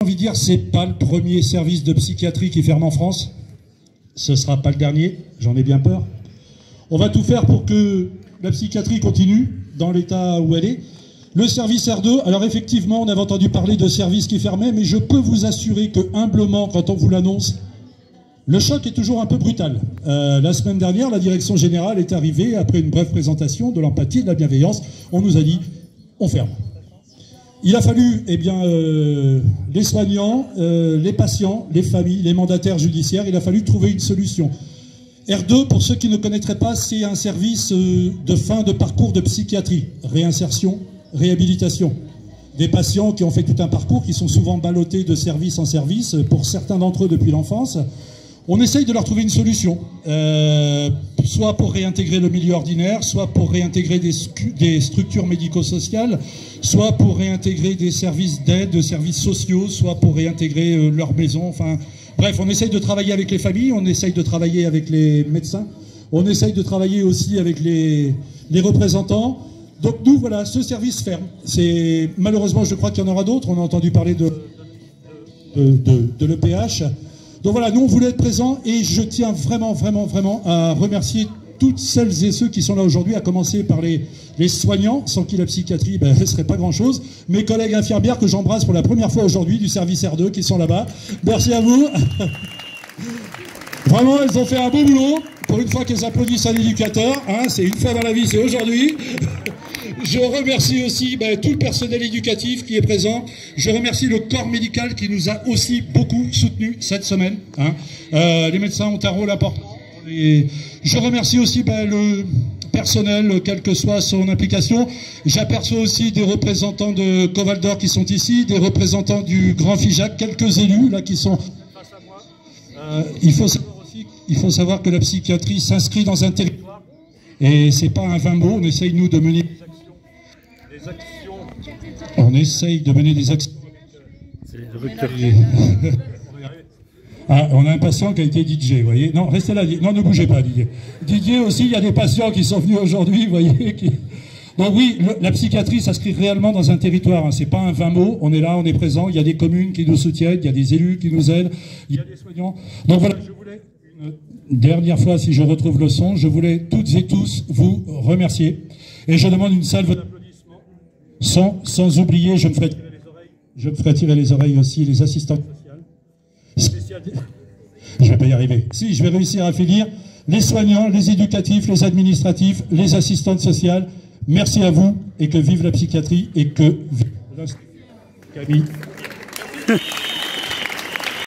J'ai envie de dire, c'est pas le premier service de psychiatrie qui ferme en France. Ce sera pas le dernier, j'en ai bien peur. On va tout faire pour que la psychiatrie continue dans l'état où elle est. Le service R2, alors effectivement, on avait entendu parler de services qui fermaient, mais je peux vous assurer que, humblement, quand on vous l'annonce, le choc est toujours un peu brutal. La semaine dernière, la direction générale est arrivée, après une brève présentation de l'empathie et de la bienveillance, on nous a dit, on ferme. Il a fallu, les soignants, les patients, les familles, les mandataires judiciaires, il a fallu trouver une solution. R2, pour ceux qui ne connaîtraient pas, c'est un service de fin de parcours de psychiatrie, réinsertion, réhabilitation. Des patients qui ont fait tout un parcours, qui sont souvent ballottés de service en service, pour certains d'entre eux depuis l'enfance. On essaye de leur trouver une solution, soit pour réintégrer le milieu ordinaire, soit pour réintégrer des structures médico-sociales, soit pour réintégrer des services d'aide, des services sociaux, soit pour réintégrer leur maison. Enfin, bref, on essaye de travailler avec les familles, on essaye de travailler avec les médecins, on essaye de travailler aussi avec les représentants. Donc nous, voilà, ce service ferme. Malheureusement, je crois qu'il y en aura d'autres. On a entendu parler de l'EPH. Donc voilà, nous on voulait être présents et je tiens vraiment à remercier toutes celles et ceux qui sont là aujourd'hui, à commencer par les soignants, sans qui la psychiatrie ne serait pas grand-chose. Mes collègues infirmières que j'embrasse pour la première fois aujourd'hui du service R2 qui sont là-bas. Merci à vous. Vraiment, elles ont fait un beau boulot. Pour une fois qu'elles applaudissent un éducateur, hein, c'est une fois dans la vie, c'est aujourd'hui. Je remercie aussi tout le personnel éducatif qui est présent. Je remercie le corps médical qui nous a aussi beaucoup soutenus cette semaine. Hein. Les médecins ont un rôle important. Et je remercie aussi le personnel, quelle que soit son implication. J'aperçois aussi des représentants de Covaldor qui sont ici, des représentants du Grand FIJAC, quelques élus là qui sont face à moi. Il faut savoir que la psychiatrie s'inscrit dans un territoire et c'est pas un vain mot. On essaye nous de mener des actions. On essaye de mener des actions. Ah, on a un patient qui a été DJ, vous voyez. Non, restez là. Non, ne bougez pas, Didier. Didier aussi, il y a des patients qui sont venus aujourd'hui, vous voyez. Donc oui, la psychiatrie s'inscrit réellement dans un territoire. Hein. C'est pas un vain mot. On est là, on est présent. Il y a des communes qui nous soutiennent, il y a des élus qui nous aident, il y a des soignants. Donc voilà, je voulais une dernière fois, si je retrouve le son, je voulais toutes et tous vous remercier. Et je demande une salve d'applaudissements. Sans oublier, je me ferai tirer les oreilles aussi, les assistants sociales. Je vais pas y arriver. Si, je vais réussir à finir. Les soignants, les éducatifs, les administratifs, les assistantes sociales, merci à vous et que vive la psychiatrie et que vive Camille.